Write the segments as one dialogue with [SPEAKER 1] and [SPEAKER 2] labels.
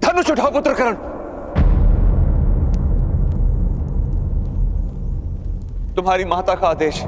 [SPEAKER 1] धनुष उठाओ पुत्र कर्ण। तुम्हारी माता का आदेश।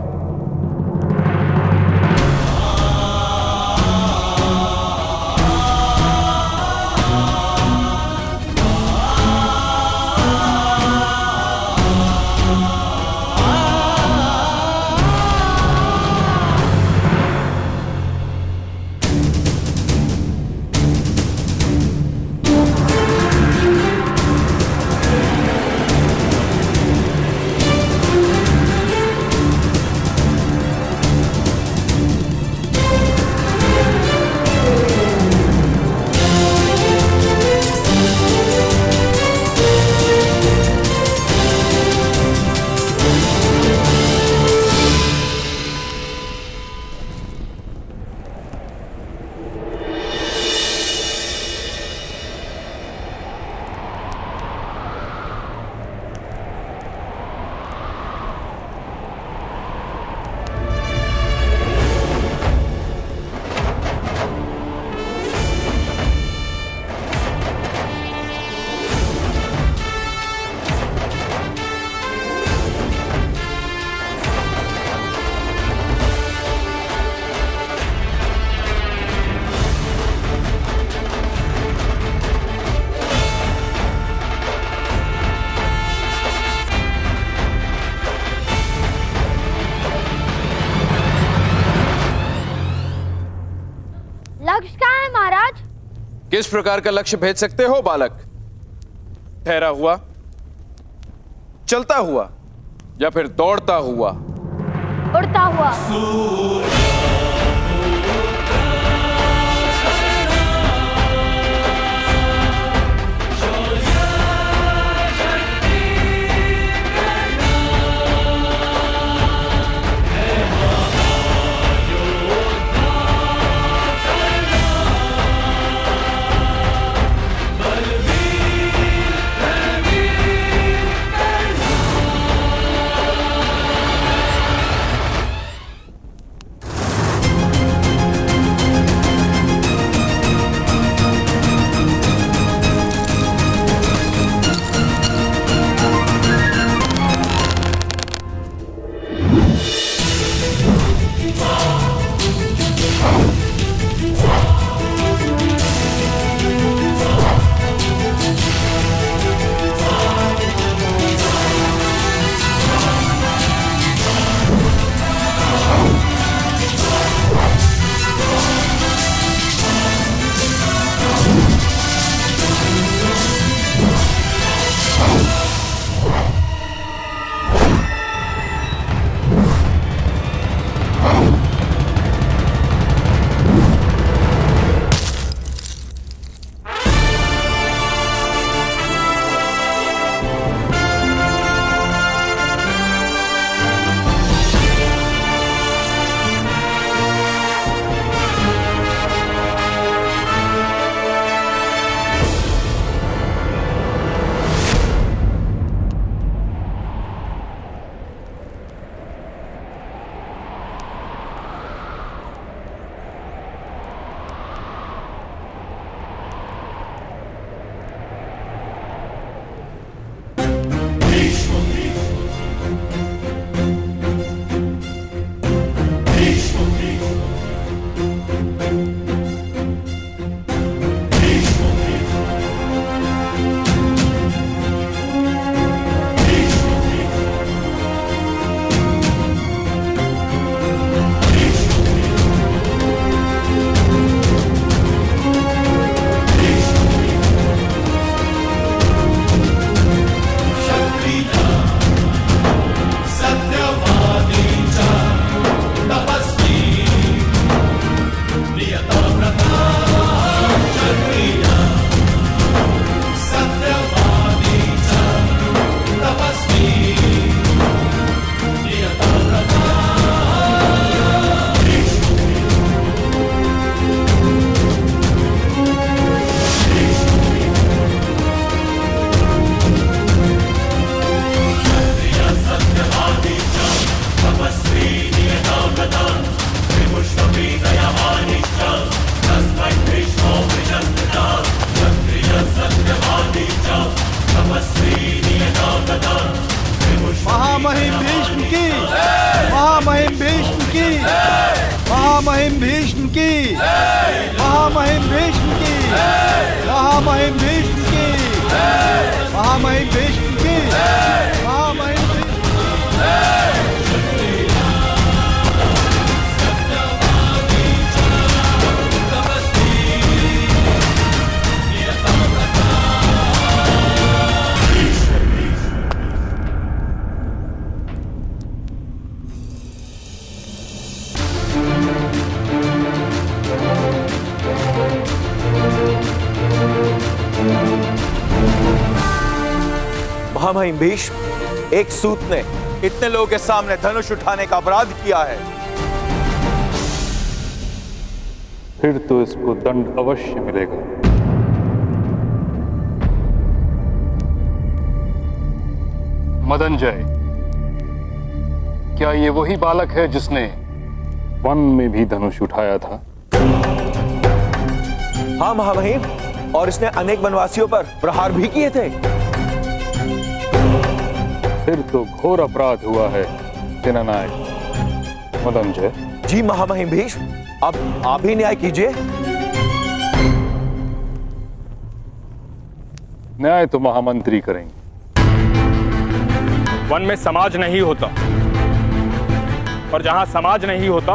[SPEAKER 2] लक्ष्य कहाँ है महाराज?
[SPEAKER 3] किस प्रकार का लक्ष्य भेज सकते हो बालक? ठहरा हुआ, चलता हुआ या फिर दौड़ता हुआ?
[SPEAKER 2] उड़ता हुआ।
[SPEAKER 4] महामहिम भीष्म की, महामहिम भीष्म की, महामहिम भीष्म।
[SPEAKER 1] महामहिम भीष्म, एक सूत ने इतने लोगों के सामने धनुष उठाने का अपराध किया है।
[SPEAKER 5] फिर तो इसको दंड अवश्य मिलेगा। मदनजय, क्या ये वही बालक है जिसने वन में भी धनुष उठाया था?
[SPEAKER 1] हाँ महामहिम, और इसने अनेक वनवासियों पर प्रहार भी किए थे।
[SPEAKER 5] फिर तो घोर अपराध हुआ है सेनानायक मदनजय।
[SPEAKER 1] जी महामहिम भीष्म, अब आप ही न्याय कीजिए।
[SPEAKER 5] न्याय तो महामंत्री करेंगे।
[SPEAKER 6] वन में समाज नहीं होता, और जहां समाज नहीं होता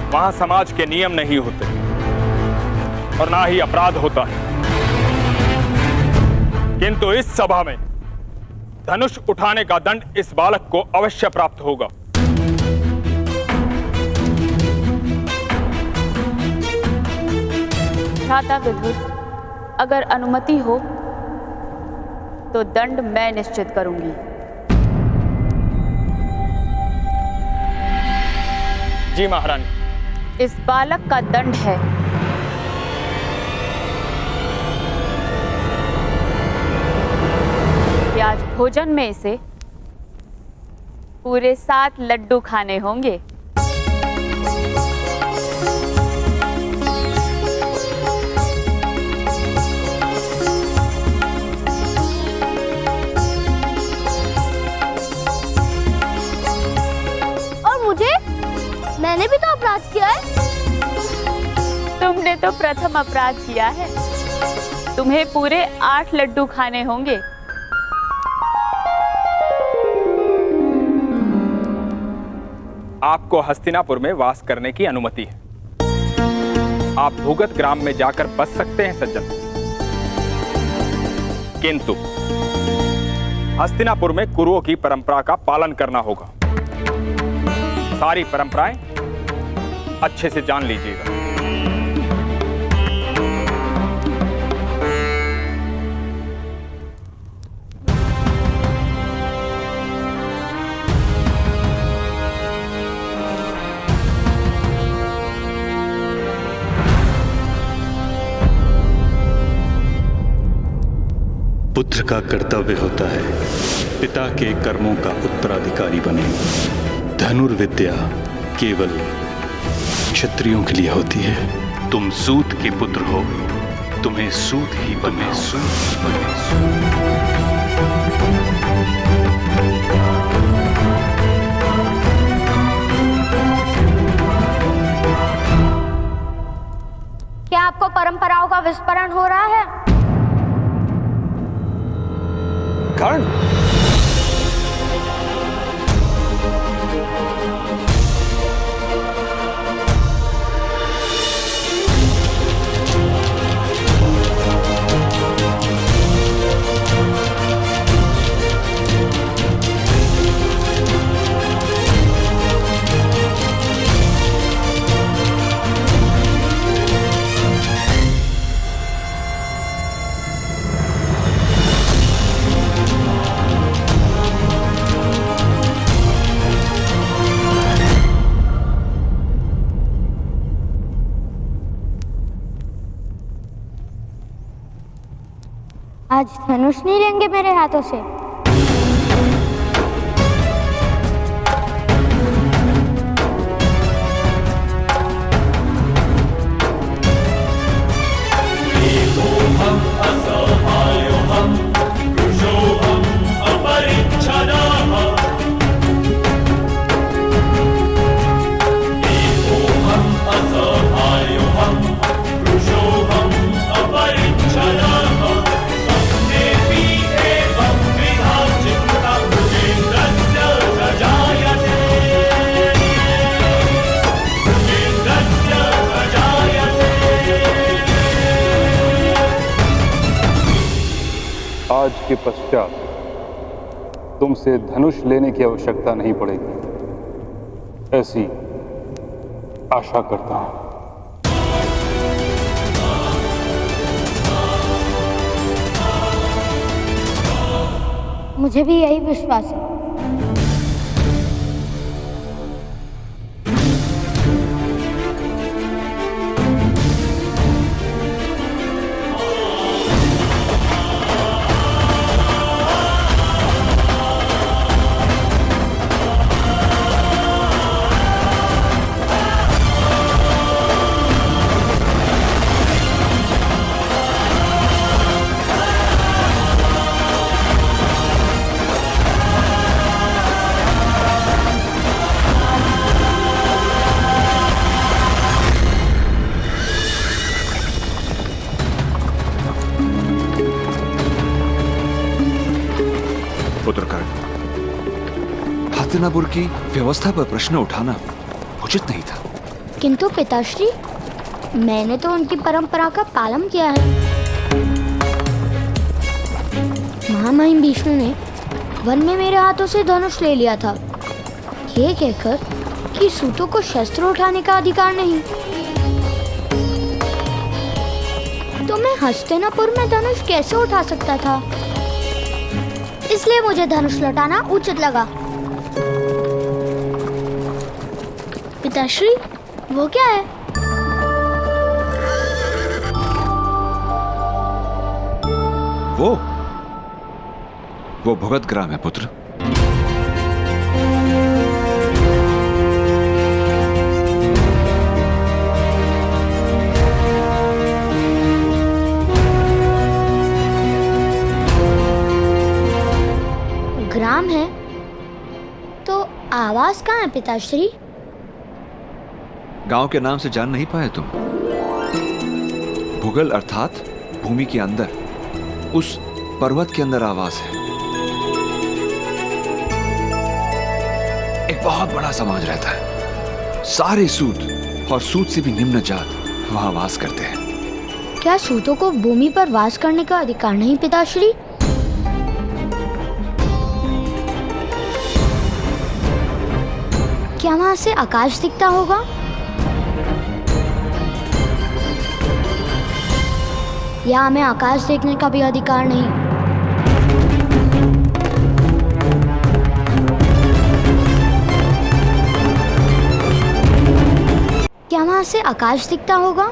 [SPEAKER 6] वहां समाज के नियम नहीं होते, और ना ही अपराध होता है। किंतु इस सभा में धनुष उठाने का दंड इस बालक को अवश्य प्राप्त होगा।
[SPEAKER 7] भ्राता विदुर, अगर अनुमति हो तो दंड मैं निश्चित करूंगी।
[SPEAKER 6] जी महारानी।
[SPEAKER 7] इस बालक का दंड है कि आज भोजन में इसे पूरे 7 लड्डू खाने होंगे।
[SPEAKER 2] और मुझे? मैंने भी तो अपराध किया है।
[SPEAKER 7] तुमने तो प्रथम अपराध किया है। तुम्हें पूरे 8 लड्डू खाने होंगे।
[SPEAKER 6] आपको हस्तिनापुर में वास करने की अनुमति है। आप भूगत ग्राम में जाकर बस सकते हैं सज्जन, किंतु हस्तिनापुर में कुरुओं की परंपरा का पालन करना होगा। सारी परंपराएं अच्छे से जान लीजिएगा।
[SPEAKER 8] पुत्र का कर्तव्य होता है पिता के कर्मों का उत्तराधिकारी बने। धनुर्विद्या केवल क्षत्रियों के लिए होती है। तुम सूत के पुत्र हो, तुम्हें सूत ही बने।
[SPEAKER 2] क्या आपको परंपराओं का विस्मरण हो रहा है?
[SPEAKER 1] कर्ण,
[SPEAKER 2] आज धनुष नहीं लेंगे मेरे हाथों से।
[SPEAKER 9] असहायोऽहं, कृशोऽहं
[SPEAKER 5] आज के पश्चात तुमसे धनुष लेने की आवश्यकता नहीं पड़ेगी, ऐसी आशा करता हूं।
[SPEAKER 2] मुझे भी यही विश्वास है।
[SPEAKER 9] पुत्रकार, हस्तिनापुर की व्यवस्था पर प्रश्न उठाना उचित नहीं था।
[SPEAKER 2] किंतु पिताश्री, मैंने तो उनकी परंपरा का पालन किया है। महामहिम विष्णु ने वन में मेरे हाथों से धनुष ले लिया था, ये कहकर कि सूतों को शस्त्र उठाने का अधिकार नहीं। तो मैं हस्तिनापुर में धनुष कैसे उठा सकता था? इसलिए मुझे धनुष लौटाना उचित लगा। पिताश्री, वो क्या है?
[SPEAKER 9] वो भगत ग्राम है पुत्र।
[SPEAKER 2] ग्राम है तो आवास कहाँ है पिताश्री?
[SPEAKER 9] गांव के नाम से जान नहीं पाए तुम? भूगल अर्थात भूमि के अंदर, उस पर्वत के अंदर आवास है। एक बहुत बड़ा समाज रहता है, सारे सूत और सूत से भी निम्न जात वहां वास करते हैं।
[SPEAKER 2] क्या सूतों को भूमि पर वास करने का अधिकार नहीं पिताश्री? क्या वहां से आकाश दिखता होगा? या हमें आकाश देखने का भी अधिकार नहीं? क्या वहां से आकाश दिखता होगा?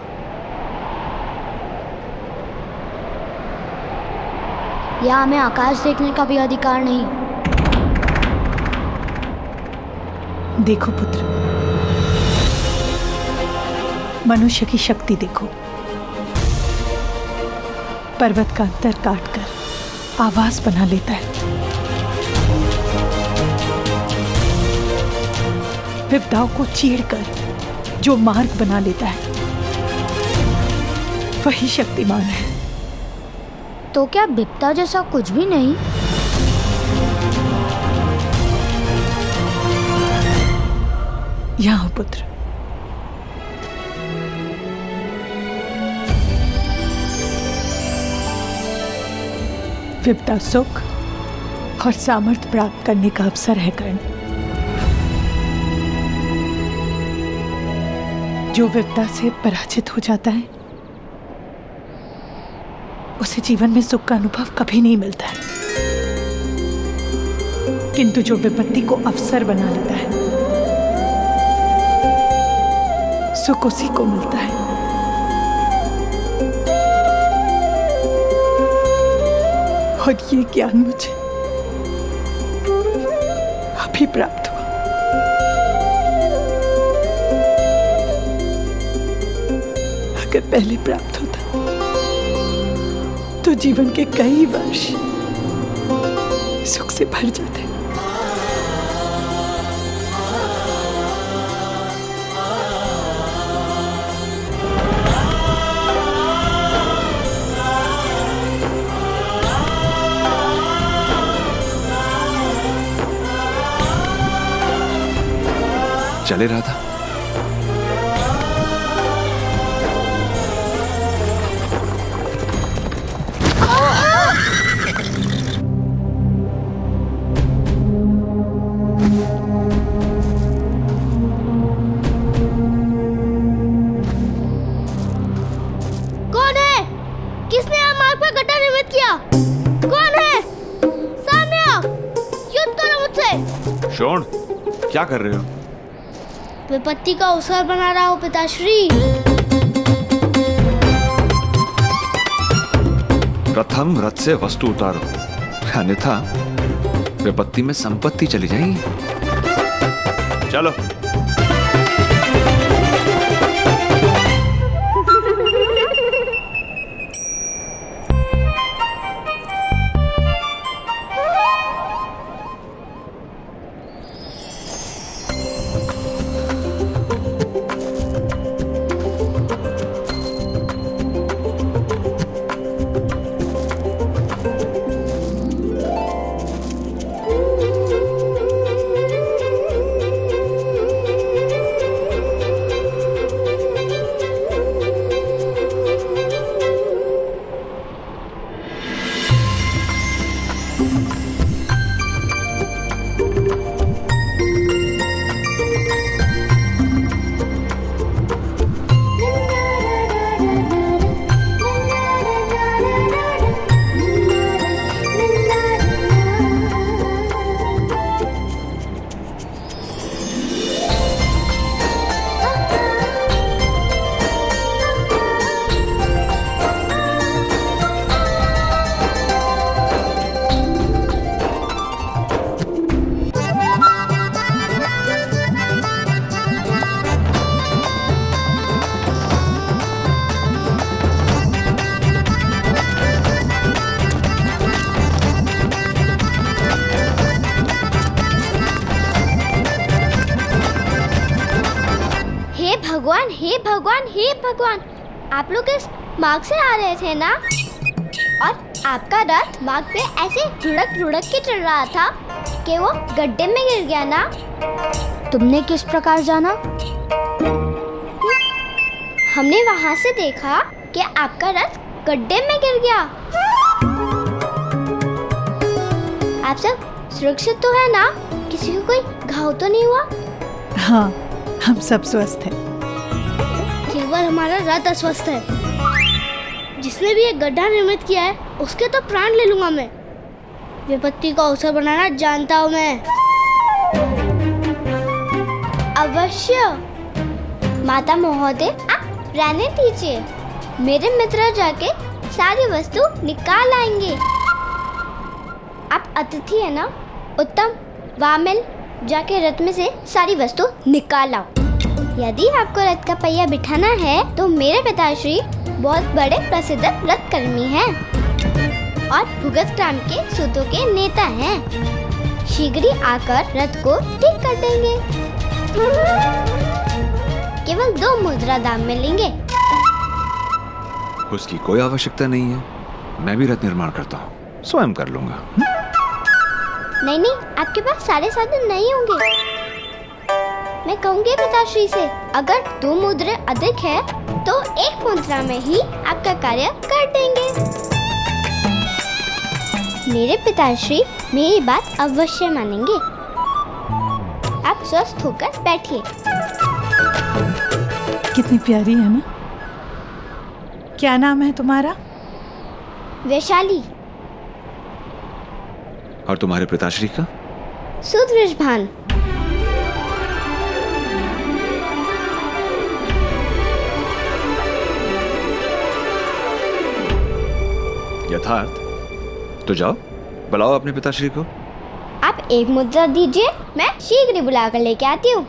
[SPEAKER 2] या हमें आकाश देखने का भी अधिकार नहीं?
[SPEAKER 10] देखो पुत्र, मनुष्य की शक्ति देखो। पर्वत का अंतर काटकर आवास बना लेता है। विपदाओं को चीरकर जो मार्ग बना लेता है, वही शक्तिमान है।
[SPEAKER 2] तो क्या विपदा जैसा कुछ भी नहीं?
[SPEAKER 10] यहाँ हो पुत्र। विपदा सुख और सामर्थ्य प्राप्त करने का अवसर है कर्ण। जो विपदा से पराजित हो जाता है, उसे जीवन में सुख का अनुभव कभी नहीं मिलता है। किंतु जो विपत्ति को अवसर बना लेता है, सुख उसी को मिलता है। और ये ज्ञान मुझे अभी प्राप्त हुआ। अगर पहले प्राप्त होता तो जीवन के कई वर्ष सुख से भर जाते।
[SPEAKER 9] चले रहा था।
[SPEAKER 2] क्या? कौन है? सामने आओ, युद्ध करो मुझसे।
[SPEAKER 9] शोण, क्या कर रहे हो?
[SPEAKER 2] विपत्ति का अवसर बना रहा हूँ पिताश्री।
[SPEAKER 9] प्रथम रथ से वस्तु उतारो, अन्यथा विपत्ति में संपत्ति चली जाएगी। चलो।
[SPEAKER 2] हे भगवान, हे भगवान, आप लोग इस मार्ग से आ रहे थे ना? और आपका रथ मार्ग पे ऐसे रुड़क रुड़क के चल रहा था कि वो गड्ढे में गिर गया ना? तुमने किस प्रकार जाना? हमने वहाँ से देखा कि आपका रथ गड्ढे में गिर गया। आप सब सुरक्षित तो है ना? किसी को कोई घाव तो नहीं हुआ?
[SPEAKER 10] हाँ, हम सब स्वस्थ हैं।
[SPEAKER 2] केवल हमारा रथ अस्वस्थ है। जिसने भी ये गड्ढा निर्मित किया है उसके तो प्राण ले लूंगा मैं। विपत्ति का अवसर बनाना जानता हूँ मैं। अवश्य। माता महोदय, आप रहने दीजिए। मेरे मित्र जाके सारी वस्तु निकाल आएंगे। आप अतिथि है ना? उत्तम, वामिल, जाके रथ में से सारी वस्तु निकाल आओ। यदि आपको रथ का पहिया बिठाना है तो मेरे पिताश्री बहुत बड़े प्रसिद्ध रथ कर्मी हैं और भुगत ग्राम के सूतों के नेता हैं। शीघ्र ही आकर रथ को ठीक कर देंगे। केवल 2 मुद्रा दाम में लेंगे।
[SPEAKER 9] उसकी कोई आवश्यकता नहीं है। मैं भी रथ निर्माण करता हूँ, स्वयं कर लूंगा।
[SPEAKER 2] नहीं, आपके पास सारे साधन नहीं होंगे। मैं कहूँगी पिताश्री से, अगर 2 मुद्रे अधिक है तो 1 मुद्रा में ही आपका कार्य कर देंगे। मेरे पिताश्री मेरी बात अवश्य मानेंगे। आप स्वस्थ होकर बैठिए।
[SPEAKER 10] कितनी प्यारी है ना? क्या नाम है तुम्हारा?
[SPEAKER 2] वैशाली।
[SPEAKER 9] और तुम्हारे पिताश्री का?
[SPEAKER 2] सुदृढ़भान।
[SPEAKER 9] यथार्थ। तो जाओ, बुलाओ अपने पिताश्री को।
[SPEAKER 2] आप 1 मुद्रा दीजिए, मैं शीघ्र ही बुला कर लेके आती हूँ।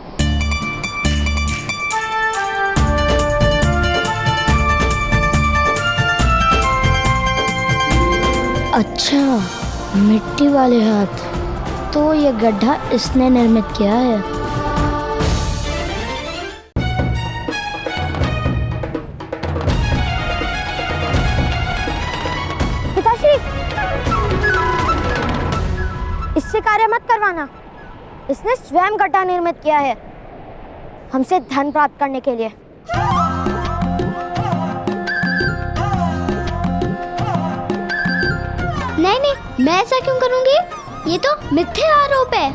[SPEAKER 2] अच्छा, मिट्टी वाले हाथ। तो ये गड्ढा इसने निर्मित किया है। पिताश्री, इससे कार्य मत करवाना। इसने स्वयं गड्ढा निर्मित किया है हमसे धन प्राप्त करने के लिए। नहीं, मैं ऐसा क्यों करूंगी? ये तो मिथ्या आरोप है।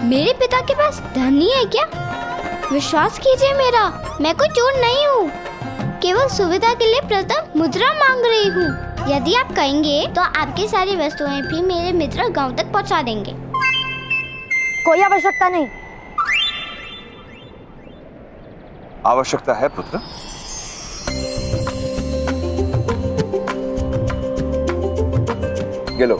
[SPEAKER 2] मेरे पिता के पास धन नहीं है क्या? विश्वास कीजिए मेरा, मैं कोई चोर नहीं हूँ। केवल सुविधा के लिए प्रथम मुद्रा मांग रही हूँ। यदि आप कहेंगे तो आपकी सारी वस्तुएं भी मेरे मित्र गांव तक पहुंचा देंगे।
[SPEAKER 11] कोई आवश्यकता नहीं।
[SPEAKER 9] आवश्यकता है पुत्र। ये लो।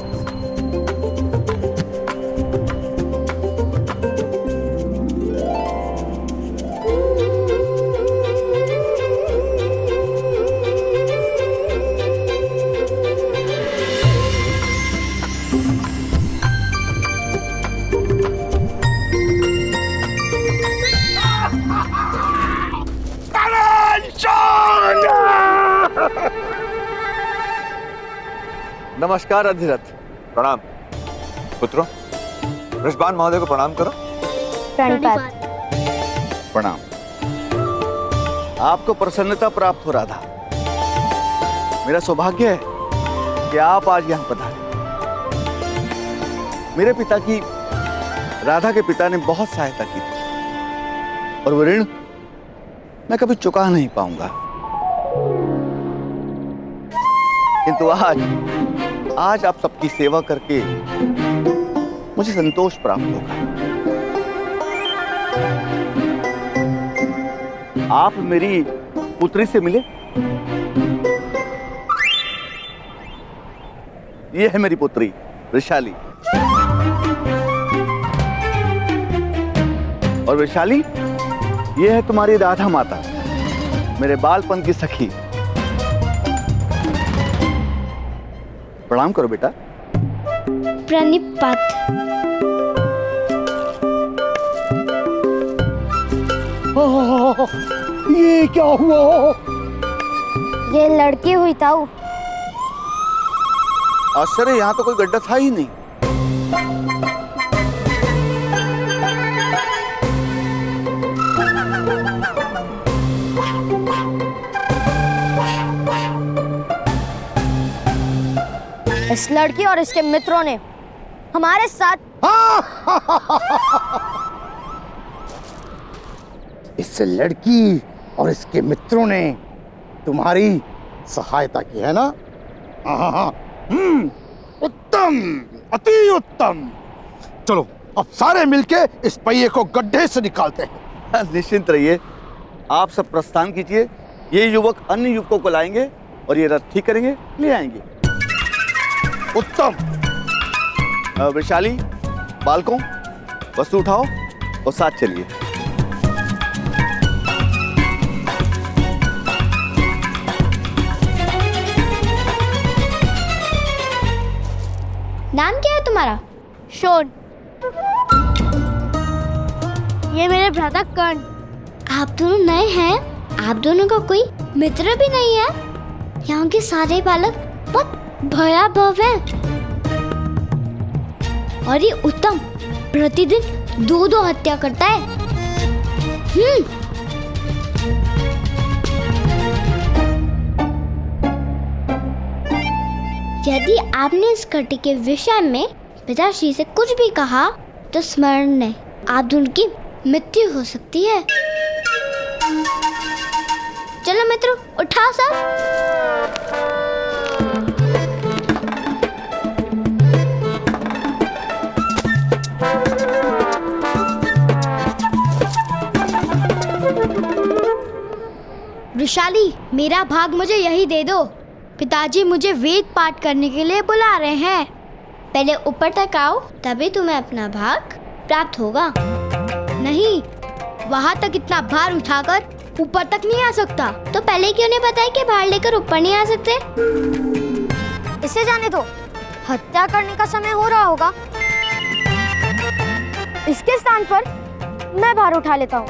[SPEAKER 4] नमस्कार अधिरथ।
[SPEAKER 9] प्रणाम पुत्रों। ऋषभान महोदय को प्रणाम करो।
[SPEAKER 4] प्रणाम। आपको प्रसन्नता प्राप्त हो रहा था। मेरा सौभाग्य है कि आप आज यहाँ पधारे। मेरे पिता की, राधा के पिता ने बहुत सहायता की थी और वो ऋण मैं कभी चुका नहीं पाऊंगा। किंतु आज आप सबकी सेवा करके मुझे संतोष प्राप्त होगा। आप मेरी पुत्री से मिले। ये है मेरी पुत्री वैशाली। और वैशाली, ये है तुम्हारी राधा माता, मेरे बालपन की सखी। प्रणाम करो बेटा।
[SPEAKER 2] प्रणिपात।
[SPEAKER 4] ये क्या हुआ?
[SPEAKER 2] ये लड़की हुई ताऊ।
[SPEAKER 4] आश्चर्य, यहाँ तो कोई गड्ढा था ही नहीं।
[SPEAKER 11] इस लड़की और इसके मित्रों ने हमारे साथ
[SPEAKER 4] इस लड़की और इसके मित्रों ने तुम्हारी सहायता की है ना? उत्तम, अति उत्तम। चलो अब सारे मिलके इस पहिए को गड्ढे से निकालते हैं। निश्चिंत रहिए, आप सब प्रस्थान कीजिए। ये युवक अन्य युवकों को लाएंगे और ये रथ ठीक करेंगे, ले आएंगे। उत्तम। वैशाली, बालकों, वस्तु उठाओ और साथ चलिए।
[SPEAKER 2] नाम क्या है तुम्हारा? शोन। ये मेरे भ्राता कर्ण। आप दोनों नए हैं? आप दोनों का कोई मित्र भी नहीं है? यहाँ के सारे बालक बहुत भयावह है। और ये उत्तम प्रतिदिन 2 हत्या करता है। यदि आपने इस घटी के विषय में पिताश्री से कुछ भी कहा तो स्मरण नहीं, आप दोनों की मृत्यु हो सकती है। चलो मित्रों, उठाओ सब। वृषाली, मेरा भाग मुझे यही दे दो। पिताजी मुझे वेद पाठ करने के लिए बुला रहे हैं। पहले ऊपर तक आओ, तभी तुम्हें अपना भाग प्राप्त होगा। नहीं, वहाँ तक इतना भार उठाकर ऊपर तक नहीं आ सकता। तो पहले क्यों नहीं बताया कि भार लेकर ऊपर नहीं आ सकते?
[SPEAKER 11] इसे जाने दो, हत्या करने का समय हो रहा होगा। इसके स्थान पर मैं भार उठा लेता हूँ।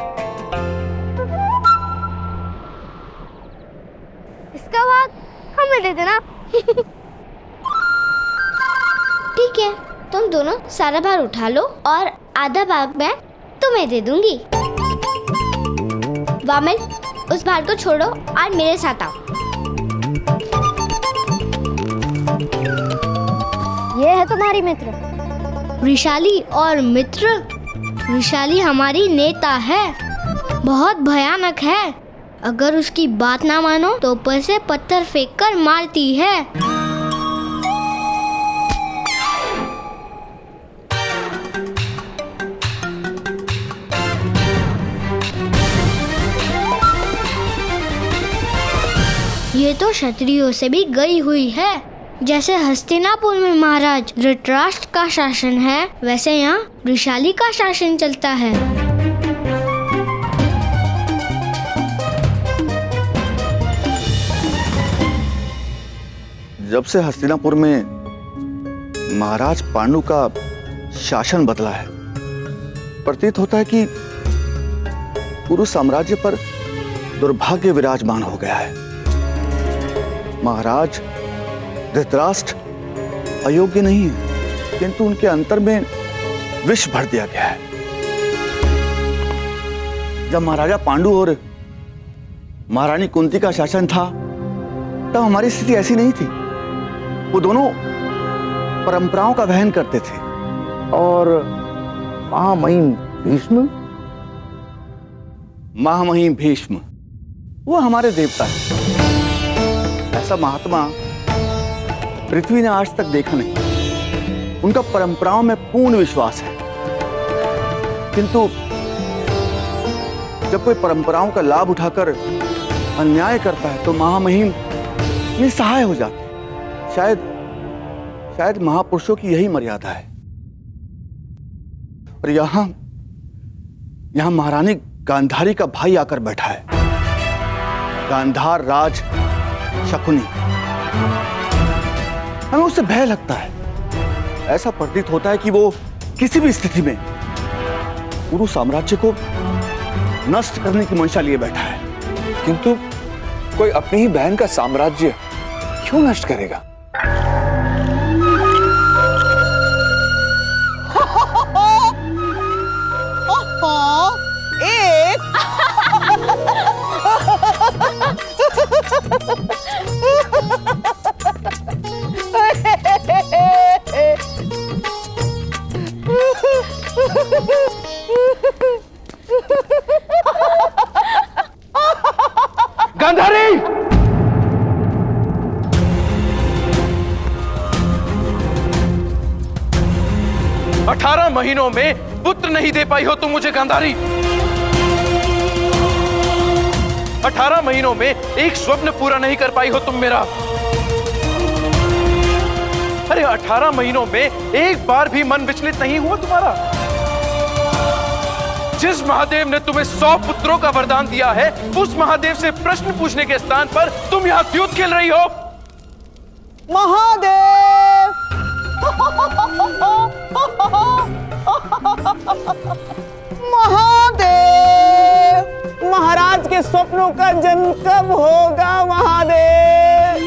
[SPEAKER 2] इसका भाग हमें दे देना। ठीक है, तुम दोनों सारा भार उठा लो और आधा भाग मैं तुम्हें दे दूंगी। वामन, उस भार को छोड़ो और मेरे साथ आओ।
[SPEAKER 11] ये है तुम्हारी मित्र
[SPEAKER 2] वृषाली। और मित्र वृषाली हमारी नेता है, बहुत भयानक है। अगर उसकी बात ना मानो तो ऊपर से पत्थर फेंक कर मारती है। ये तो क्षत्रियों से भी गई हुई है। जैसे हस्तिनापुर में महाराज धृतराष्ट्र का शासन है, वैसे यहाँ वृषाली का शासन चलता है।
[SPEAKER 4] जब से हस्तिनापुर में महाराज पांडु का शासन बदला है, प्रतीत होता है कि पूरे साम्राज्य पर दुर्भाग्य विराजमान हो गया है। महाराज धृतराष्ट्र अयोग्य नहीं है, किंतु उनके अंतर में विष भर दिया गया है। जब महाराजा पांडु और महारानी कुंती का शासन था, तब हमारी स्थिति ऐसी नहीं थी। वो दोनों परंपराओं का वहन करते थे।
[SPEAKER 12] और महामहिम भीष्म?
[SPEAKER 4] महामहिम भीष्म वो हमारे देवता हैं। ऐसा महात्मा पृथ्वी ने आज तक देखा नहीं। उनका परंपराओं में पूर्ण विश्वास है, किंतु जब कोई परंपराओं का लाभ उठाकर अन्याय करता है तो महामहिम निस्सहाय हो जाते हैं। शायद महापुरुषों की यही मर्यादा है। और यहां महारानी गांधारी का भाई आकर बैठा है, गांधार राज शकुनी। हमें उससे भय लगता है। ऐसा प्रतीत होता है कि वो किसी भी स्थिति में पूरे साम्राज्य को नष्ट करने की मंशा लिए बैठा है।
[SPEAKER 9] किंतु कोई अपनी ही बहन का साम्राज्य क्यों नष्ट करेगा?
[SPEAKER 3] गांधारी! 18 महीनों में पुत्र नहीं दे पाई हो तुम मुझे गांधारी। 18 महीनों में एक स्वप्न पूरा नहीं कर पाई हो तुम मेरा। अरे 18 महीनों में एक बार भी मन विचलित नहीं हुआ तुम्हारा? जिस महादेव ने तुम्हें 100 पुत्रों का वरदान दिया है, उस महादेव से प्रश्न पूछने के स्थान पर तुम यहाँ द्यूत खेल रही हो।
[SPEAKER 12] महादेव! महादेव! महाराज के स्वप्नों का जन्म कब होगा? महादेव!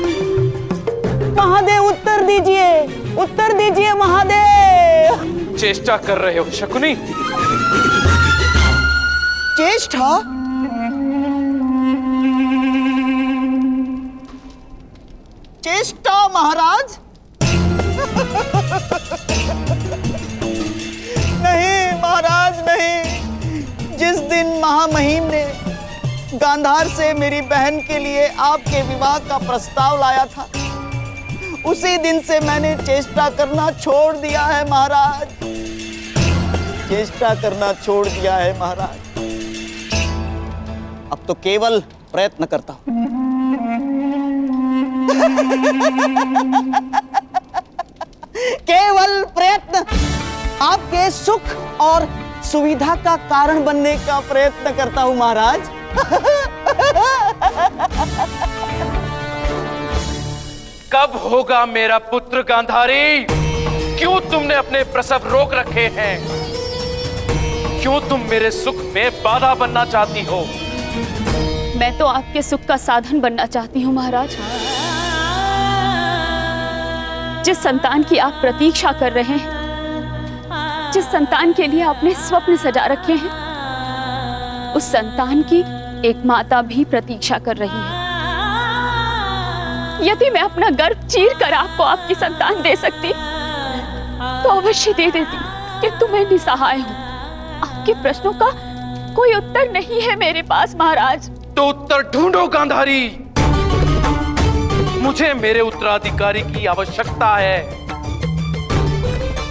[SPEAKER 12] महादेव उत्तर दीजिए, उत्तर दीजिए महादेव!
[SPEAKER 3] चेष्टा कर रहे हो शकुनी?
[SPEAKER 12] चेष्टा? चेष्टा महाराज? नहीं महाराज नहीं। जिस दिन महामहिम ने गांधार से मेरी बहन के लिए आपके विवाह का प्रस्ताव लाया था, उसी दिन से मैंने चेष्टा करना छोड़ दिया है महाराज। चेष्टा करना छोड़ दिया है महाराज। अब तो केवल प्रयत्न करता हूं। केवल प्रयत्न, आपके सुख और सुविधा का कारण बनने का प्रयत्न करता हूं महाराज।
[SPEAKER 3] कब होगा मेरा पुत्र गांधारी? क्यों तुमने अपने प्रसव रोक रखे हैं? क्यों तुम मेरे सुख में बाधा बनना चाहती हो?
[SPEAKER 7] मैं तो आपके सुख का साधन बनना चाहती हूँ महाराज। जिस संतान की आप प्रतीक्षा कर रहे हैं, जिस संतान के लिए आपने स्वप्न सजा रखे हैं, उस संतान की एक माता भी प्रतीक्षा कर रही है। यदि मैं अपना गर्भ चीर कर आपको आपकी संतान दे सकती तो अवश्य दे देती, किंतु मैं निसहाय हूँ। आपके प्रश्नों का कोई उत्तर नहीं है मेरे पास महाराज।
[SPEAKER 3] तो उत्तर ढूंढो गांधारी। मुझे मेरे उत्तराधिकारी की आवश्यकता है।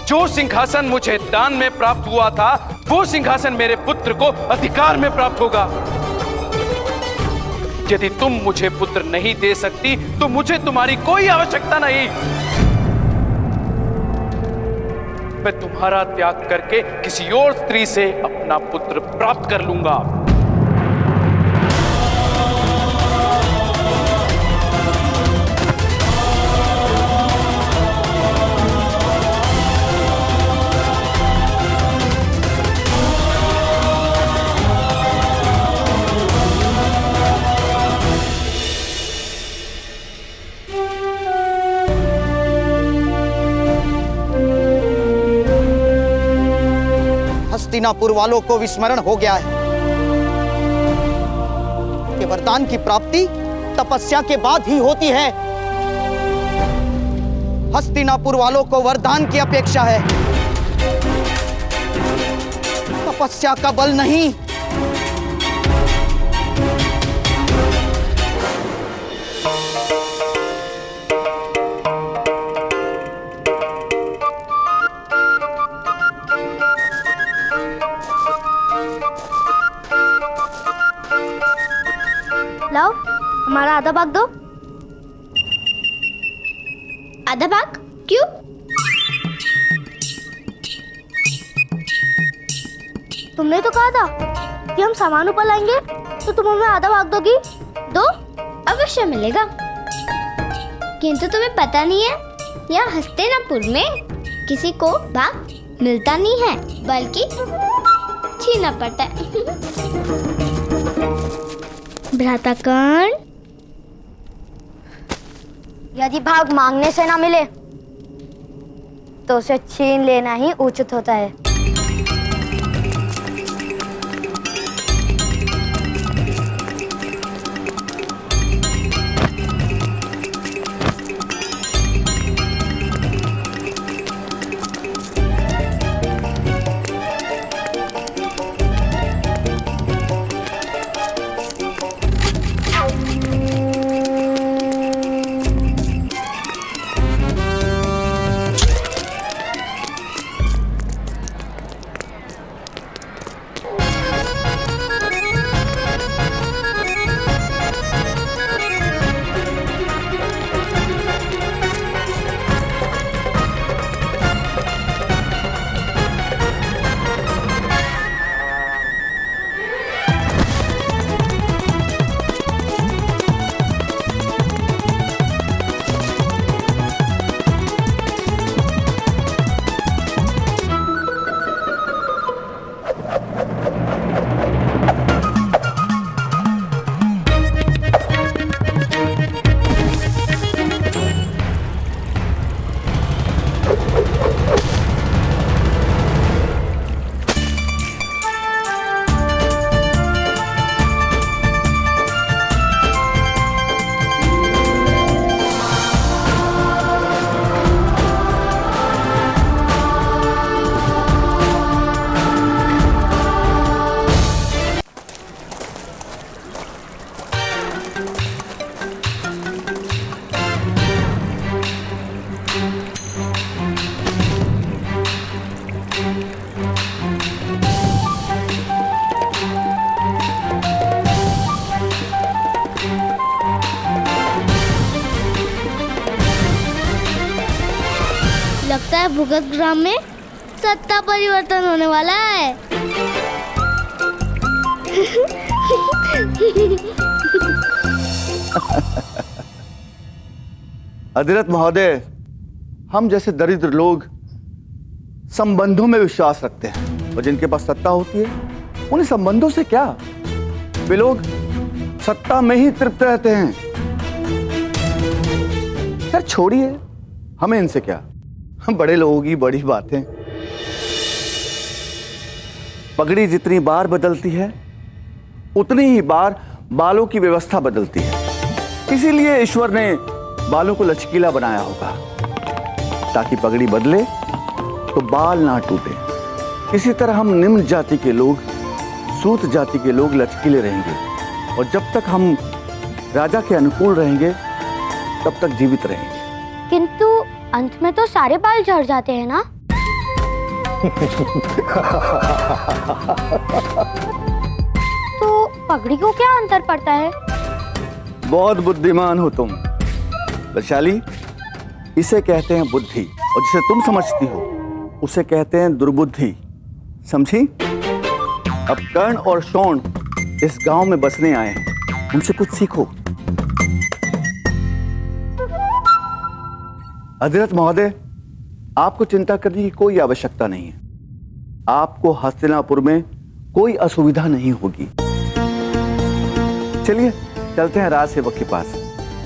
[SPEAKER 3] जो सिंहासन मुझे दान में प्राप्त हुआ था, वो सिंहासन मेरे पुत्र को अधिकार में प्राप्त होगा। यदि तुम मुझे पुत्र नहीं दे सकती तो मुझे तुम्हारी कोई आवश्यकता नहीं। मैं तुम्हारा त्याग करके किसी और स्त्री से अपना पुत्र प्राप्त कर लूंगा।
[SPEAKER 12] हस्तिनापुर वालों को विस्मरण हो गया है कि वरदान की प्राप्ति तपस्या के बाद ही होती है। हस्तिनापुर वालों को वरदान की अपेक्षा है, तपस्या का बल नहीं।
[SPEAKER 11] लाओ, हमारा आधा भाग दो।
[SPEAKER 2] आधा भाग? क्यों?
[SPEAKER 11] तुमने तो कहा था कि हम सामान ऊपर लाएंगे, तो तुम हमें आधा भाग दोगी?
[SPEAKER 2] दो अवश्य मिलेगा, किंतु तुम्हें पता नहीं है यहाँ हस्तिनापुर में किसी को भाग मिलता नहीं है, बल्कि छीना पड़ता है।
[SPEAKER 11] भ्राताकर्ण, यदि भाग मांगने से ना मिले तो उसे छीन लेना ही उचित होता है। लगता है भुगत ग्राम में सत्ता परिवर्तन होने वाला है।
[SPEAKER 4] अधिरथ महोदय, हम जैसे दरिद्र लोग संबंधों में विश्वास रखते हैं, और जिनके पास सत्ता होती है उन्हें संबंधों से क्या, वे लोग सत्ता में ही तृप्त रहते हैं। यार छोड़िए, हमें इनसे क्या, हम बड़े लोगों की बड़ी बातें। पगड़ी जितनी बार बदलती है उतनी ही बार बालों की व्यवस्था बदलती है। इसीलिए ईश्वर ने बालों को लचकीला बनाया होगा, ताकि पगड़ी बदले तो बाल ना टूटे। इसी तरह हम निम्न जाति के लोग, सूत जाति के लोग लचकीले रहेंगे, और जब तक हम राजा के अनुकूल रहेंगे तब तक जीवित रहेंगे।
[SPEAKER 11] किंतु अंत में तो सारे बाल झड़ जाते हैं ना? तो पगड़ी को क्या अंतर पड़ता है?
[SPEAKER 4] बहुत बुद्धिमान हो तुम वैशाली। इसे कहते हैं बुद्धि, और जिसे तुम समझती हो उसे कहते हैं दुर्बुद्धि, समझी? अब कर्ण और शोण इस गांव में बसने आए हैं, उनसे कुछ सीखो। अधिरथ महोदय, आपको चिंता करने की कोई आवश्यकता नहीं है। आपको हस्तिनापुर में कोई असुविधा नहीं होगी। चलिए चलते हैं राज सेवक के पास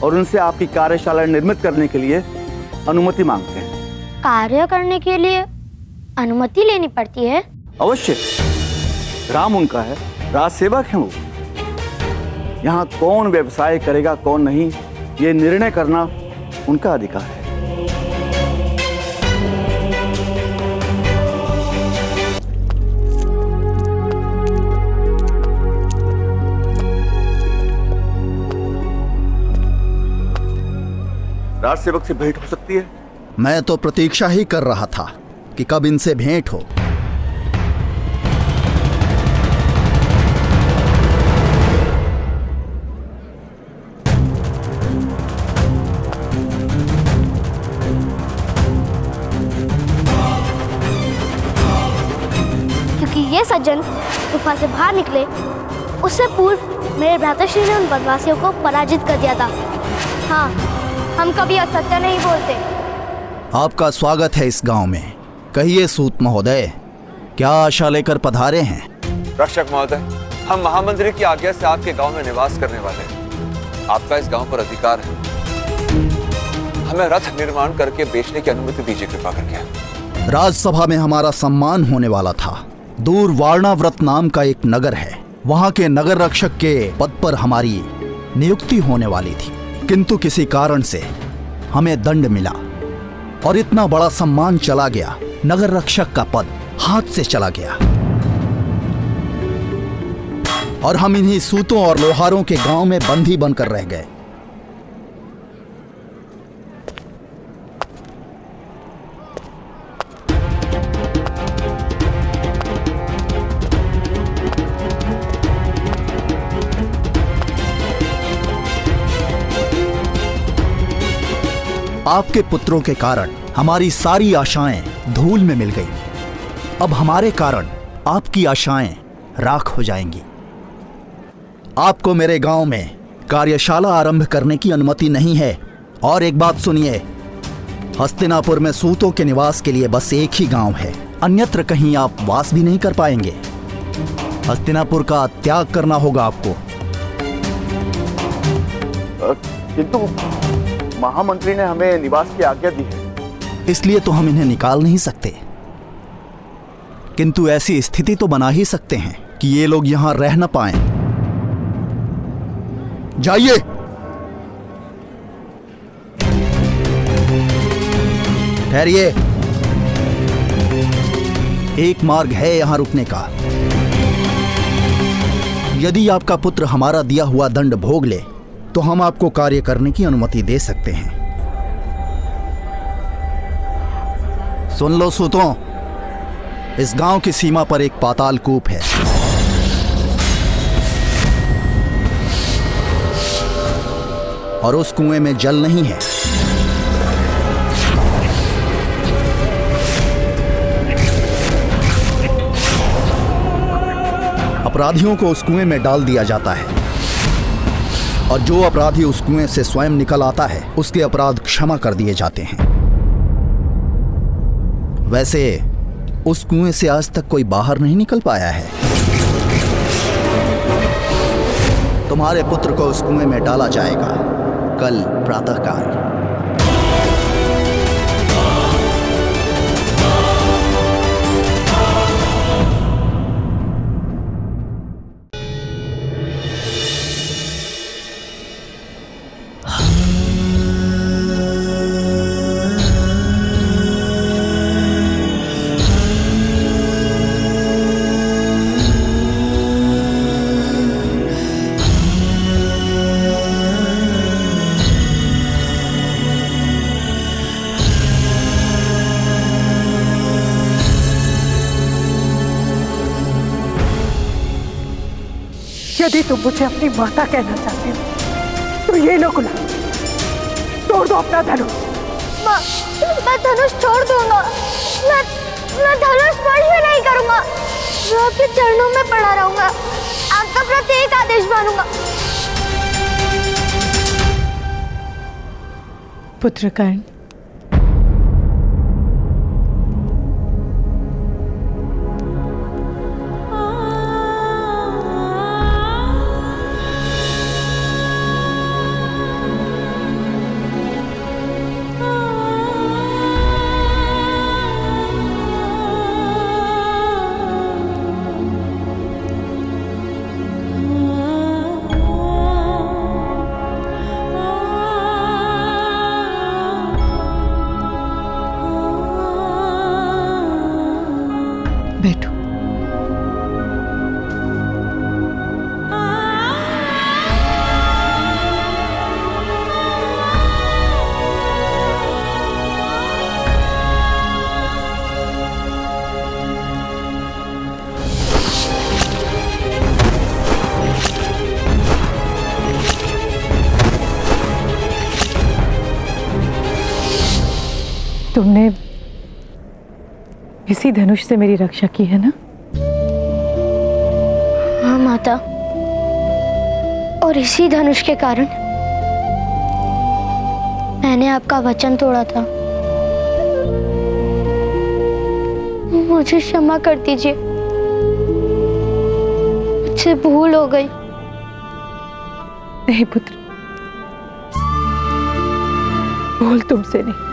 [SPEAKER 4] और उनसे आपकी कार्यशाला निर्मित करने के लिए अनुमति मांगते हैं।
[SPEAKER 11] कार्य करने के लिए अनुमति लेनी पड़ती है?
[SPEAKER 4] अवश्य, राम उनका है, राज सेवक हैं वो। यहाँ कौन व्यवसाय करेगा कौन नहीं, ये निर्णय करना उनका अधिकार है। राज सेवक से भेंट हो सकती है?
[SPEAKER 13] मैं तो प्रतीक्षा ही कर रहा था कि कब इनसे भेंट हो।
[SPEAKER 2] क्योंकि ये सज्जन गुफा से बाहर निकले उससे पूर्व मेरे भ्राताश्री ने उन वनवासियों को पराजित कर दिया था। हाँ, हम कभी असत्य नहीं बोलते।
[SPEAKER 13] आपका स्वागत है इस गांव में। कहिए सूत महोदय, क्या आशा लेकर पधारे हैं?
[SPEAKER 9] रक्षक महोदय, हम महामंत्री की आज्ञा से आपके गांव में निवास करने वाले हैं। आपका इस गांव पर अधिकार है। हमें रथ निर्माण करके बेचने की अनुमति दीजिए कृपा करके।
[SPEAKER 13] राजसभा में हमारा सम्मान होने वाला था। दूर वारणाव्रत नाम का एक नगर है, वहां के नगर रक्षक के पद पर हमारी नियुक्ति होने वाली थी, किंतु किसी कारण से हमें दंड मिला और इतना बड़ा सम्मान चला गया। नगर रक्षक का पद हाथ से चला गया और हम इन्हीं सूतों और लोहारों के गांव में बंदी बनकर रह गए। आपके पुत्रों के कारण हमारी सारी आशाएं धूल में मिल गई। अब हमारे कारण आपकी आशाएं राख हो जाएंगी। आपको मेरे गांव में कार्यशाला आरंभ करने की अनुमति नहीं है। और एक बात सुनिए, हस्तिनापुर में सूतों के निवास के लिए बस एक ही गांव है, अन्यत्र कहीं आप वास भी नहीं कर पाएंगे। हस्तिनापुर का त्याग करना होगा आपको।
[SPEAKER 4] किंतु महामंत्री ने हमें निवास की आज्ञा दी है।
[SPEAKER 13] इसलिए तो हम इन्हें निकाल नहीं सकते, किंतु ऐसी स्थिति तो बना ही सकते हैं कि ये लोग यहां रह न पाएं। जाइए। ठहरिए, एक मार्ग है यहां रुकने का। यदि आपका पुत्र हमारा दिया हुआ दंड भोग ले तो हम आपको कार्य करने की अनुमति दे सकते हैं। सुन लो सूतों, इस गांव की सीमा पर एक पाताल कूप है। और उस कुएं में जल नहीं है। अपराधियों को उस कुएं में डाल दिया जाता है और जो अपराधी उस कुएं से स्वयं निकल आता है उसके अपराध क्षमा कर दिए जाते हैं। वैसे उस कुएं से आज तक कोई बाहर नहीं निकल पाया है। तुम्हारे पुत्र को उस कुएं में डाला जाएगा कल प्रातःकाल।
[SPEAKER 10] यदि तुम मुझे अपनी माता कहना चाहते हो तो ये लो गुलाब, तोड़ दो अपना धनुष।
[SPEAKER 11] माँ, मैं धनुष छोड़ दूंगा। मैं धनुष स्पर्श भी नहीं करूंगा। मैं आपके चरणों में पड़ा रहूंगा। आपका प्रत्येक आदेश मानूंगा।
[SPEAKER 10] पुत्र कर्ण, बैठो। तुमने इसी धनुष से मेरी रक्षा की है ना?
[SPEAKER 11] हाँ माता, और इसी धनुष के कारण मैंने आपका वचन तोड़ा था। मुझे क्षमा कर दीजिए, मुझसे भूल हो गई।
[SPEAKER 10] नहीं पुत्र, भूल तुमसे नहीं,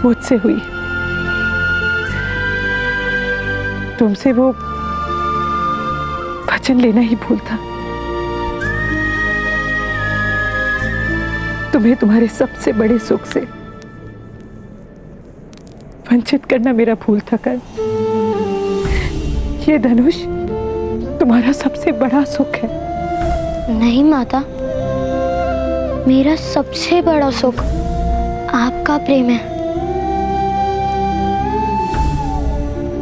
[SPEAKER 10] मुझसे हुई। तुमसे वो वचन लेना ही भूल था। तुम्हें तुम्हारे सबसे बड़े सुख से वंचित करना मेरा भूल था कर्ण। ये धनुष तुम्हारा सबसे बड़ा सुख है।
[SPEAKER 11] नहीं माता, मेरा सबसे बड़ा सुख आपका प्रेम है,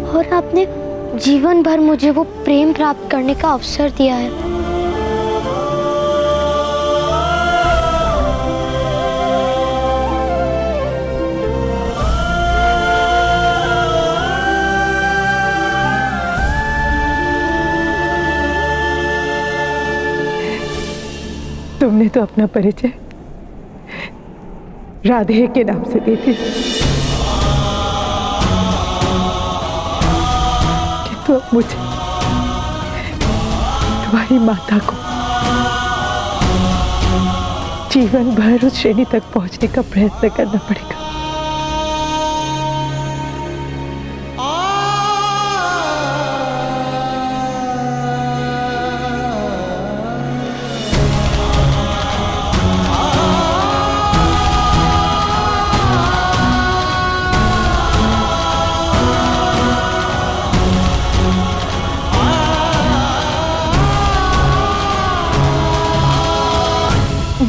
[SPEAKER 11] और आपने जीवन भर मुझे वो प्रेम प्राप्त करने का अवसर दिया है।
[SPEAKER 10] तुमने तो अपना परिचय राधे के नाम से दी थी, किंतु अब मुझे तुम्हारी माता को जीवन भर उस श्रेणी तक पहुंचने का प्रयत्न करना पड़ेगा।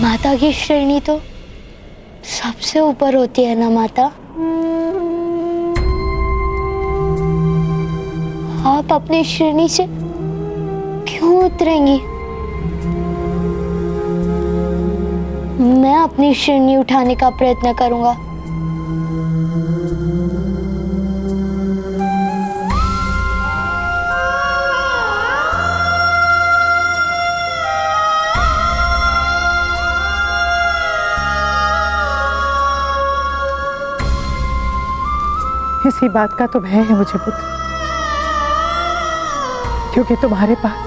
[SPEAKER 11] माता की श्रेणी तो सबसे ऊपर होती है ना माता? आप अपनी श्रेणी से क्यों उतरेंगी? मैं अपनी श्रेणी उठाने का प्रयत्न करूंगा।
[SPEAKER 10] इसी बात का तो भय है मुझे पुत्र, क्योंकि तुम्हारे पास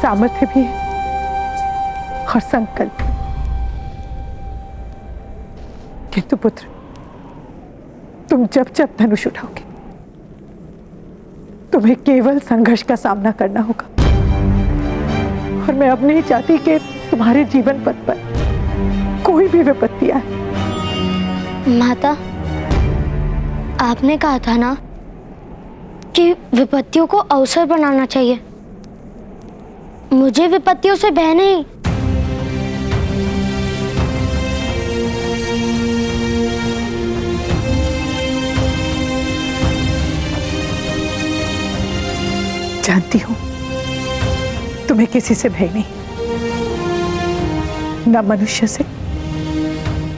[SPEAKER 10] सामर्थ्य भी है और संकल्प। किंतु पुत्र, तुम जब जब धनुष उठाओगे तुम्हें केवल संघर्ष का सामना करना होगा, और मैं अब नहीं चाहती कि तुम्हारे जीवन पथ पर कोई भी विपत्ति आए।
[SPEAKER 11] माता, आपने कहा था ना कि विपत्तियों को अवसर बनाना चाहिए। मुझे विपत्तियों से भय नहीं।
[SPEAKER 10] जानती हूं तुम्हें किसी से भय नहीं, ना मनुष्य से,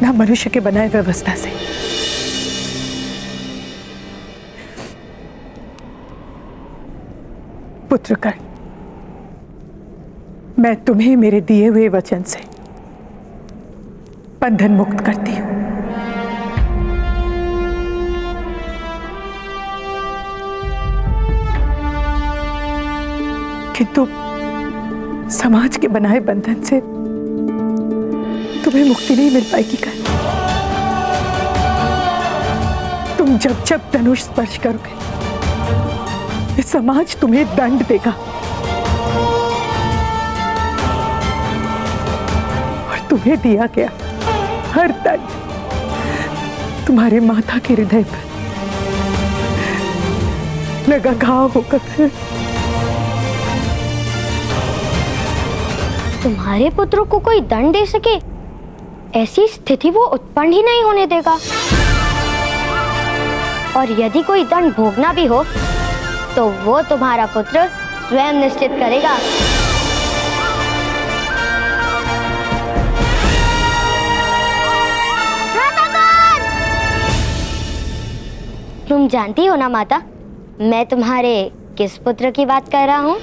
[SPEAKER 10] ना मनुष्य के बनाए व्यवस्था से। पुत्रकर्ण, मैं तुम्हें मेरे दिए हुए वचन से बंधन मुक्त करती हूं। किंतु समाज के बनाए बंधन से तुम्हें मुक्ति नहीं मिल पाएगी कर्ण। तुम जब जब धनुष स्पर्श करोगे, ये समाज तुम्हें दंड देगा और तुम्हें दिया गया हर दंड तुम्हारे माता के हृदय पर लगा घाव होकर।
[SPEAKER 11] तुम्हारे पुत्र को कोई दंड दे सके, ऐसी स्थिति वो उत्पन्न ही नहीं होने देगा। और यदि कोई दंड भोगना भी हो तो वो तुम्हारा पुत्र स्वयं निश्चित करेगा। तुम जानती हो ना माता, मैं तुम्हारे किस पुत्र की बात कर रहा हूँ?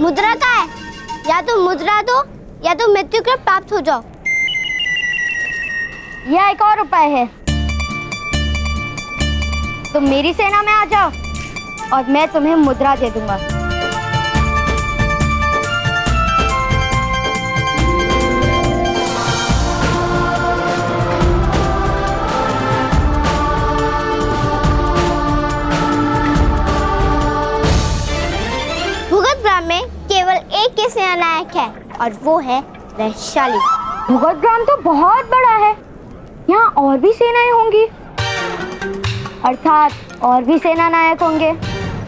[SPEAKER 11] मुद्रा का है, या तो मुद्रा दो या तो मृत्यु के प्राप्त हो जाओ। यह एक और उपाय है, तुम मेरी सेना में आ जाओ और मैं तुम्हें मुद्रा दे दूंगा। में केवल एक ही सेनानायक है और वो है वैशाली। भूगतग्राम तो बहुत बड़ा है, यहाँ और भी सेनाएं होंगी, अर्थात और भी सेनानायक होंगे।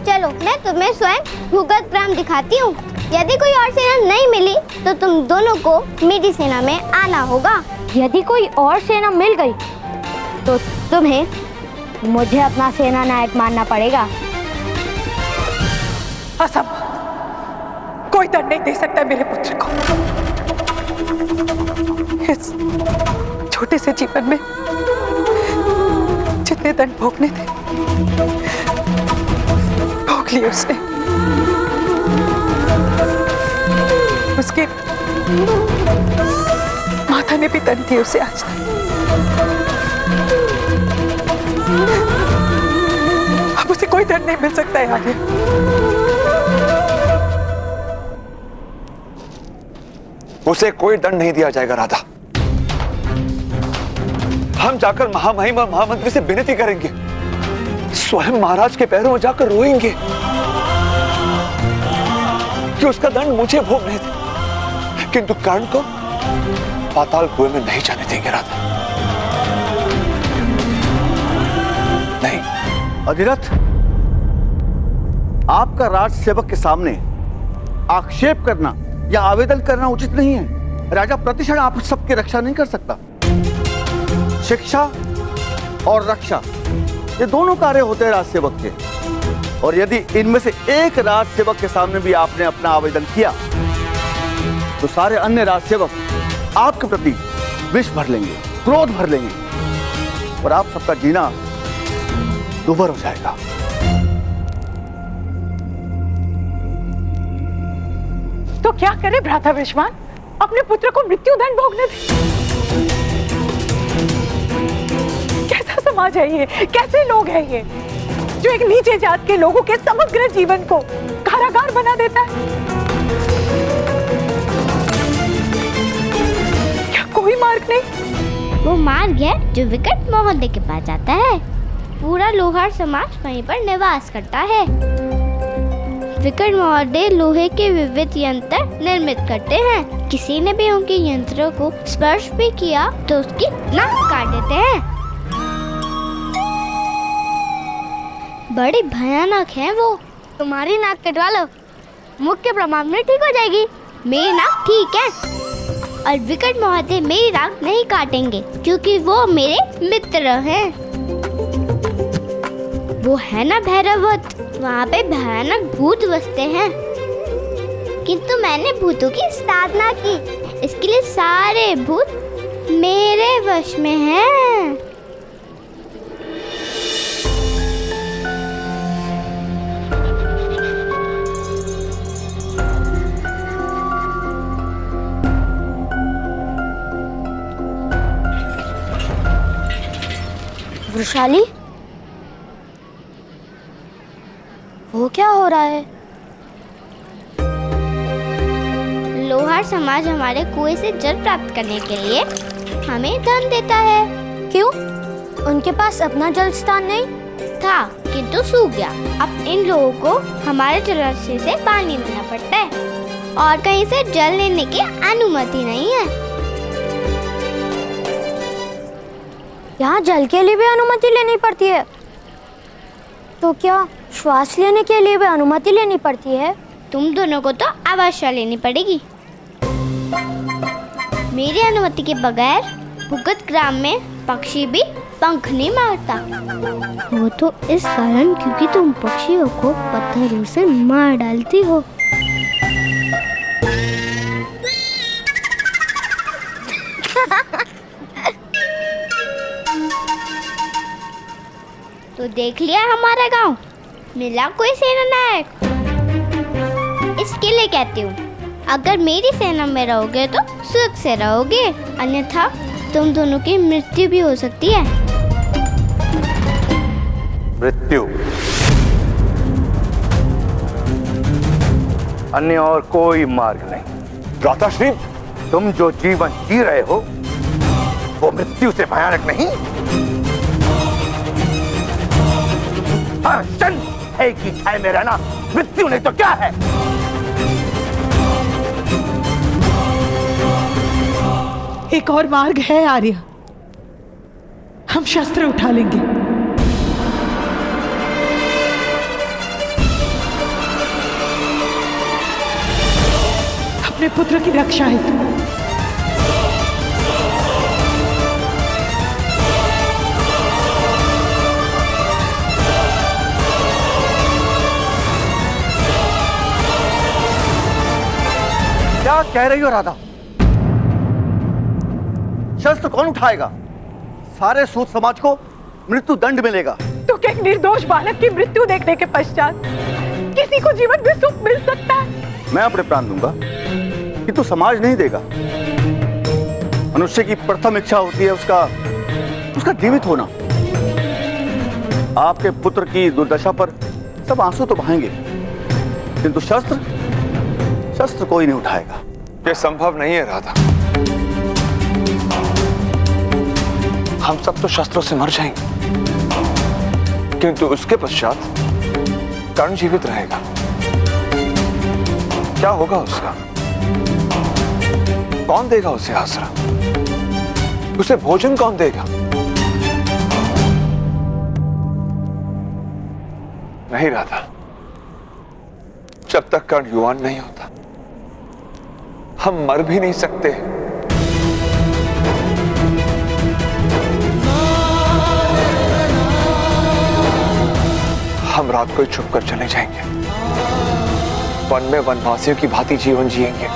[SPEAKER 11] चलो मैं तुम्हें स्वयं भूगतग्राम दिखाती हूँ। यदि कोई और सेना नहीं मिली तो तुम दोनों को मेरी सेना में आना होगा। यदि कोई और सेना मिल गई तो तुम्हें मुझे अपना सेनानायक मानना पड़ेगा।
[SPEAKER 10] असंभव, कोई दंड नहीं दे सकता मेरे पुत्र को। इस छोटे से जीवन में जितने दंड भोगने थे भोग लिए उसने। उसके माता ने भी दंड दिए उसे आज तक। अब उसे कोई दंड नहीं मिल सकता है आगे।
[SPEAKER 9] उसे कोई दंड नहीं दिया जाएगा राधा। हम जाकर महामहिम और महामंत्री से विनती करेंगे, स्वयं महाराज के पैरों में जाकर रोएंगे कि उसका दंड मुझे भोगने दे, किंतु कर्ण को पाताल कुएं में नहीं जाने देंगे राधा। नहीं।
[SPEAKER 4] अधिरथ, आपका राज सेवक के सामने आक्षेप करना या आवेदन करना उचित नहीं है। राजा प्रतिक्षण आप सबकी रक्षा नहीं कर सकता। शिक्षा और रक्षा ये दोनों कार्य होते हैं राज सेवक के, और यदि इनमें से एक राज सेवक के सामने भी आपने अपना आवेदन किया तो सारे अन्य राज सेवक आपके प्रति विष भर लेंगे, क्रोध भर लेंगे और आप सबका जीना दुभर हो जाएगा।
[SPEAKER 10] तो क्या करे भ्राता विश्वान, अपने पुत्र को मृत्यु दंड भोगने दे। कैसा समाज है ये, कैसे लोग हैं ये, जो एक नीचे जात के लोगों के समग्र जीवन को कारागार बना देता है। क्या कोई मार्ग नहीं?
[SPEAKER 2] वो मार्ग है जो विकट मोहल्ले के पास जाता है। पूरा लोहार समाज वहीं पर निवास करता है। विकट महोदय लोहे के विविध यंत्र निर्मित करते हैं। किसी ने भी उनके यंत्रों को स्पर्श भी किया तो उसकी नाक काट देते हैं। बड़ी भयानक है वो। तुम्हारी नाक कटवा लो, मुख्य प्रमाण में ठीक हो जाएगी। मेरी नाक ठीक है और विकट महोदय मेरी नाक नहीं काटेंगे क्योंकि वो मेरे मित्र हैं। वो है ना भैरवत, वहाँ पे भयानक भूत बसते हैं। किंतु मैंने भूतों की साधना की, इसके लिए सारे भूत मेरे वश में हैं।
[SPEAKER 11] वृषाली, वो क्या हो रहा है?
[SPEAKER 2] लोहार समाज हमारे कुएं से जल प्राप्त करने के लिए हमें धन देता है।
[SPEAKER 11] क्यों? उनके पास अपना जल स्थान नहीं
[SPEAKER 2] था किंतु सूख गया। अब इन लोगों को हमारे जलाशय से पानी लेना पड़ता है और कहीं से जल लेने की अनुमति नहीं है।
[SPEAKER 11] यहाँ जल के लिए भी अनुमति लेनी पड़ती है, तो क्या श्वास लेने के लिए भी अनुमति लेनी पड़ती है?
[SPEAKER 2] तुम दोनों को तो अवश्य लेनी पड़ेगी। मेरी अनुमति के बगैर भुगत ग्राम में पक्षी भी पंख नहीं मारता। वो तो इस कारण क्योंकि तुम पक्षियों को पत्थरों से मार डालती हो। तो देख लिया हमारा गांव, मिला कोई सेना नायक। इसके लिए कहती हूँ, अगर मेरी सेना में रहोगे तो सुख से रहोगे, अन्यथा तुम दोनों की मृत्यु भी हो सकती है।
[SPEAKER 4] मृत्यु? अन्य और कोई मार्ग नहीं। भ्राताश्री, तुम जो जीवन जी रहे हो वो मृत्यु से भयानक नहीं। हर क्षण है कि छाए में रहना मृत्यु नहीं तो क्या है।
[SPEAKER 10] एक और मार्ग है आर्य, हम शस्त्र उठा लेंगे। अपने पुत्र की रक्षा हेतु।
[SPEAKER 4] क्या कह रही हो राधा? शस्त्र कौन उठाएगा? सारे सूत समाज को मृत्यु दंड मिलेगा।
[SPEAKER 10] तो क्या एक निर्दोष बालक की मृत्यु देखने के पश्चात किसी को जीवन में सुख मिल सकता है?
[SPEAKER 4] मैं अपने प्राण दूंगा किंतु समाज नहीं देगा। मनुष्य की प्रथम इच्छा होती है उसका जीवित होना। आपके पुत्र की दुर्दशा पर सब आंसू तो बहाएंगे किंतु शस्त्र कोई नहीं उठाएगा।
[SPEAKER 9] यह संभव नहीं है राधा। हम सब तो शस्त्रों से मर जाएंगे, किंतु उसके पश्चात कर्ण जीवित रहेगा। क्या होगा उसका? कौन देगा उसे आसरा? उसे भोजन कौन देगा? नहीं राधा, जब तक कर्ण युवान नहीं होता हम मर भी नहीं सकते। हम रात को ही छुप कर चले जाएंगे, वन में वनवासियों की भांति जीवन जिएंगे।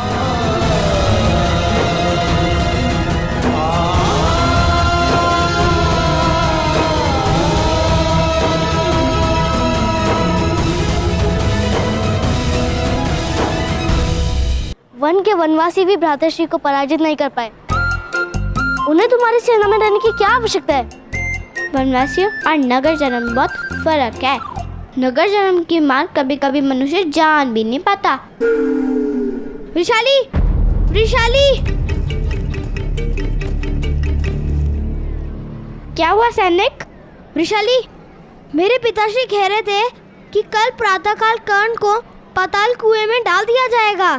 [SPEAKER 2] वन के वनवासी भी भ्रातृश्री को पराजित नहीं कर पाए। उन्हें तुम्हारी सेना में रहने की क्या आवश्यकता है? वनवासियों और नगर जन्म में बहुत फर्क है। नगर जन्म की मार कभी कभी मनुष्य जान भी नहीं पाता। वृषाली, वृषाली, क्या हुआ सैनिक? वृषाली, मेरे पिताश्री कह रहे थे कि कल प्रातःकाल कर्ण को पाताल कुएं में डाल दिया जाएगा।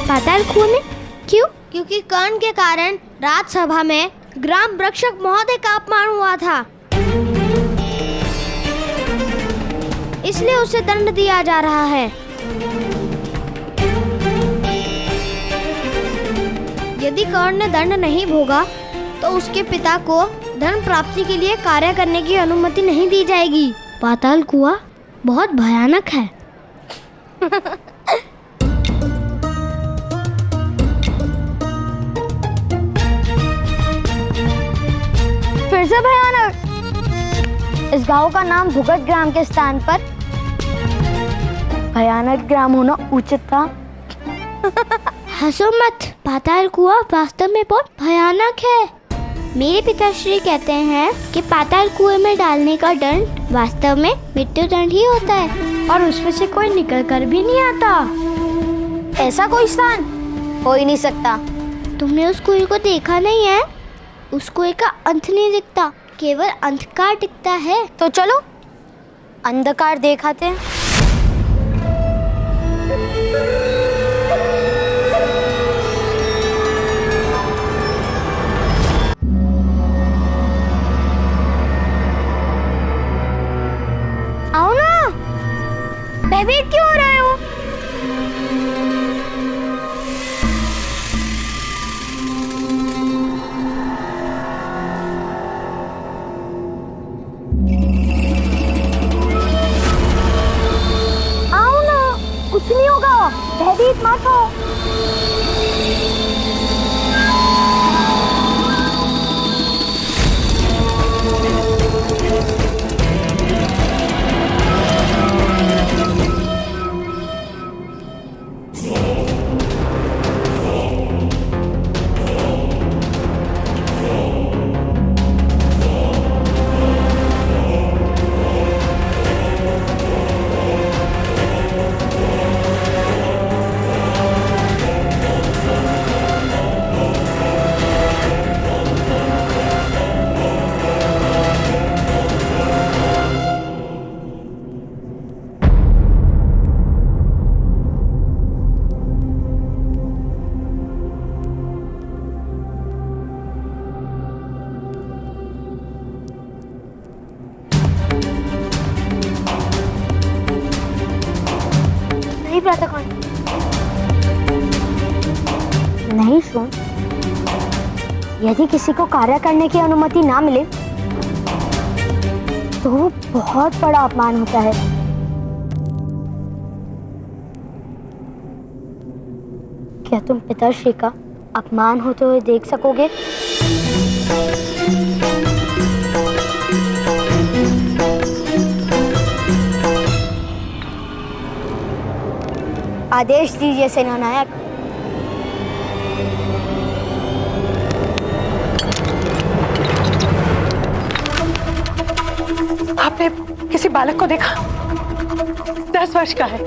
[SPEAKER 2] पाताल कुएं में क्यों? क्योंकि कर्ण के कारण राज्यसभा में ग्राम रक्षक महोदय का अपमान हुआ था, इसलिए उसे दंड दिया जा रहा है। यदि कर्ण ने दंड नहीं भोगा तो उसके पिता को धन प्राप्ति के लिए कार्य करने की अनुमति नहीं दी जाएगी। पाताल कुआं बहुत भयानक है।
[SPEAKER 11] फिर से भयानक। इस गांव का नाम भुगत ग्राम के स्थान पर भयानक ग्राम होना उचित था।
[SPEAKER 2] हंसो मत, पाताल कुआं वास्तव में बहुत भयानक है। मेरे पिताश्री कहते हैं कि पाताल कुएं में डालने का दंड वास्तव में मृत्यु दंड ही होता है और उसमें से कोई निकल कर भी नहीं आता।
[SPEAKER 11] ऐसा कोई स्थान हो ही नहीं सकता।
[SPEAKER 2] तुमने उस कुएं को देखा नहीं है? उस कुएं का अंत नहीं दिखता, केवल अंधकार दिखता है।
[SPEAKER 11] तो चलो अंधकार दिखाते हैं। आओ ना, भयभीत क्यों हो रहे हो? कुछ नहीं होगा, भयभीत मत हो। नहीं सुन, यदि किसी को कार्य करने की अनुमति ना मिले तो वो बहुत बड़ा अपमान होता है। क्या तुम पिताश्री का अपमान होते हुए देख सकोगे? आदेश दीजिए सेनानायक।
[SPEAKER 10] आपने किसी बालक को देखा? 10 वर्ष का है।